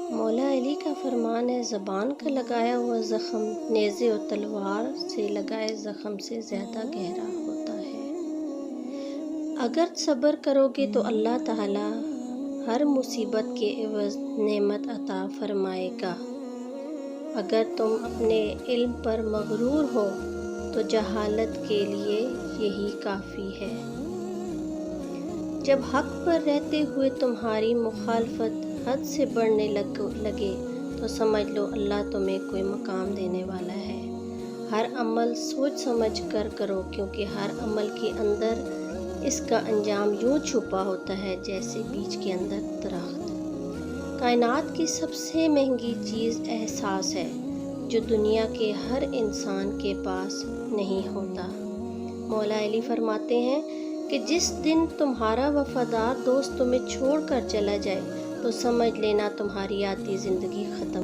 مولا علی کا فرمان ہے، زبان کا لگایا ہوا زخم نیزے و تلوار سے لگائے زخم سے زیادہ گہرا ہوتا ہے۔ اگر صبر کرو گے تو اللہ تعالیٰ ہر مصیبت کے عوض نعمت عطا فرمائے گا۔ اگر تم اپنے علم پر مغرور ہو تو جہالت کے لیے یہی کافی ہے۔ جب حق پر رہتے ہوئے تمہاری مخالفت حد سے بڑھنے لگے تو سمجھ لو اللہ تمہیں کوئی مقام دینے والا ہے۔ ہر عمل سوچ سمجھ کر کرو، کیونکہ ہر عمل کے اندر اس کا انجام یوں چھپا ہوتا ہے جیسے بیج کے اندر درخت۔ کائنات کی سب سے مہنگی چیز احساس ہے، جو دنیا کے ہر انسان کے پاس نہیں ہوتا۔ مولا علی فرماتے ہیں کہ جس دن تمہارا وفادار دوست تمہیں چھوڑ کر چلا جائے تو سمجھ لینا تمہاری آتی زندگی ختم۔